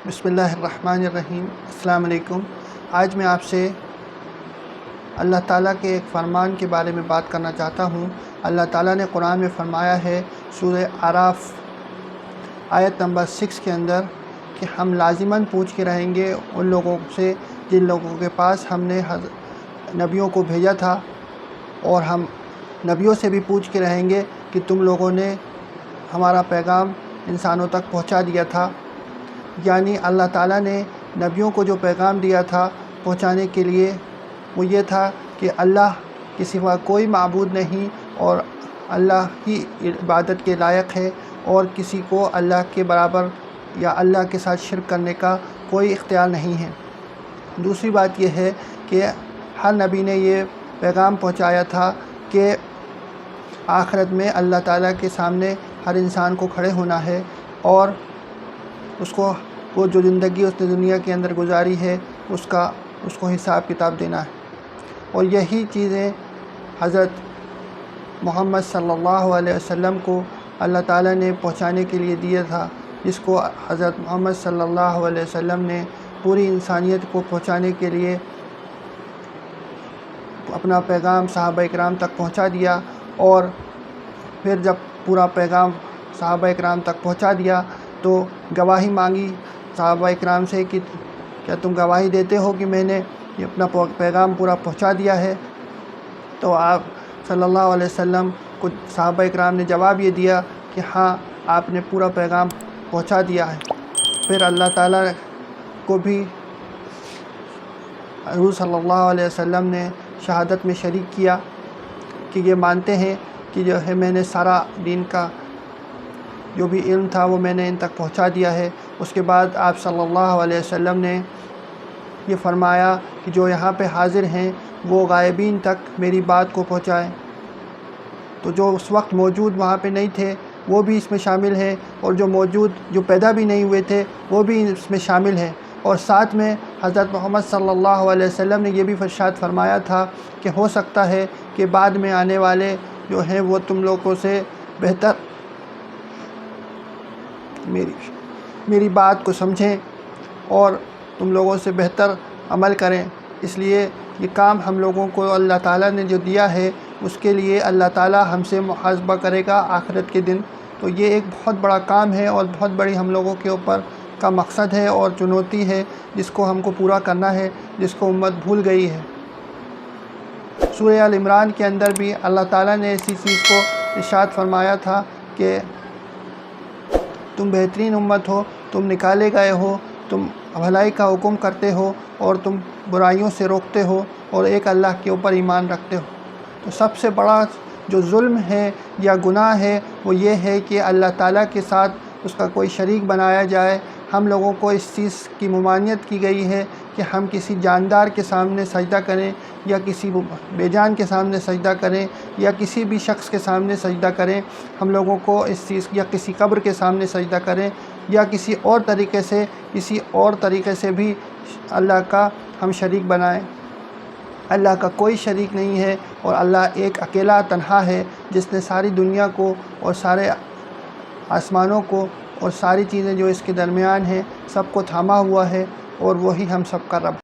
بسم اللہ الرحمن الرحیم۔ السلام علیکم۔ آج میں آپ سے اللہ تعالیٰ کے ایک فرمان کے بارے میں بات کرنا چاہتا ہوں۔ اللہ تعالیٰ نے قرآن میں فرمایا ہے سورہ اعراف آیت نمبر 6 کے اندر کہ ہم لازماً پوچھ کے رہیں گے ان لوگوں سے جن لوگوں کے پاس ہم نے نبیوں کو بھیجا تھا، اور ہم نبیوں سے بھی پوچھ کے رہیں گے کہ تم لوگوں نے ہمارا پیغام انسانوں تک پہنچا دیا تھا۔ یعنی اللہ تعالیٰ نے نبیوں کو جو پیغام دیا تھا پہنچانے کے لیے وہ یہ تھا کہ اللہ کے سوا کوئی معبود نہیں اور اللہ ہی عبادت کے لائق ہے، اور کسی کو اللہ کے برابر یا اللہ کے ساتھ شرک کرنے کا کوئی اختیار نہیں ہے۔ دوسری بات یہ ہے کہ ہر نبی نے یہ پیغام پہنچایا تھا کہ آخرت میں اللہ تعالیٰ کے سامنے ہر انسان کو کھڑے ہونا ہے، اور اس کو وہ جو زندگی اس نے دنیا کے اندر گزاری ہے اس کو حساب کتاب دینا ہے۔ اور یہی چیزیں حضرت محمد صلی اللہ علیہ وسلم کو اللہ تعالیٰ نے پہنچانے کے لیے دیا تھا، جس کو حضرت محمد صلی اللہ علیہ وسلم نے پوری انسانیت کو پہنچانے کے لیے اپنا پیغام صحابہ اکرام تک پہنچا دیا۔ اور پھر جب پورا پیغام صحابہ اکرام تک پہنچا دیا تو گواہی مانگی صحابہ اکرام سے کہ کیا تم گواہی دیتے ہو کہ میں نے یہ اپنا پیغام پورا پہنچا دیا ہے؟ تو آپ صلی اللہ علیہ وسلم کو صحابہ اکرام نے جواب یہ دیا کہ ہاں، آپ نے پورا پیغام پہنچا دیا ہے۔ پھر اللہ تعالیٰ کو بھی حضور صلی اللہ علیہ وسلم نے شہادت میں شریک کیا کہ یہ مانتے ہیں کہ جو ہے میں نے سارا دین کا جو بھی علم تھا وہ میں نے ان تک پہنچا دیا ہے۔ اس کے بعد آپ صلی اللہ علیہ وسلم نے یہ فرمایا کہ جو یہاں پہ حاضر ہیں وہ غائبین تک میری بات کو پہنچائیں۔ تو جو اس وقت موجود وہاں پہ نہیں تھے وہ بھی اس میں شامل ہیں، اور جو پیدا بھی نہیں ہوئے تھے وہ بھی اس میں شامل ہیں۔ اور ساتھ میں حضرت محمد صلی اللہ علیہ وسلم نے یہ بھی ارشاد فرمایا تھا کہ ہو سکتا ہے کہ بعد میں آنے والے جو ہیں وہ تم لوگوں سے بہتر میری بات کو سمجھیں اور تم لوگوں سے بہتر عمل کریں۔ اس لیے یہ کام ہم لوگوں کو اللہ تعالیٰ نے جو دیا ہے اس کے لیے اللہ تعالیٰ ہم سے محاسبہ کرے گا آخرت کے دن۔ تو یہ ایک بہت بڑا کام ہے اور بہت بڑی ہم لوگوں کے اوپر کا مقصد ہے اور چنوتی ہے جس کو ہم کو پورا کرنا ہے، جس کو امت بھول گئی ہے۔ سورہ آل عمران کے اندر بھی اللہ تعالیٰ نے اسی چیز کو ارشاد فرمایا تھا کہ تم بہترین امت ہو، تم نکالے گئے ہو، تم بھلائی کا حکم کرتے ہو اور تم برائیوں سے روکتے ہو اور ایک اللہ کے اوپر ایمان رکھتے ہو۔ تو سب سے بڑا جو ظلم ہے یا گناہ ہے وہ یہ ہے کہ اللہ تعالیٰ کے ساتھ اس کا کوئی شریک بنایا جائے۔ ہم لوگوں کو اس چیز کی ممانعت کی گئی ہے کہ ہم کسی جاندار کے سامنے سجدہ کریں یا کسی بے جان کے سامنے سجدہ کریں یا کسی بھی شخص کے سامنے سجدہ کریں۔ ہم لوگوں کو اس چیز یا کسی قبر کے سامنے سجدہ کریں یا کسی اور طریقے سے بھی اللہ کا ہم شریک بنائیں۔ اللہ کا کوئی شریک نہیں ہے، اور اللہ ایک اکیلا تنہا ہے جس نے ساری دنیا کو اور سارے آسمانوں کو اور ساری چیزیں جو اس کے درمیان ہیں سب کو تھاما ہوا ہے، اور وہی ہم سب کا رب ہے۔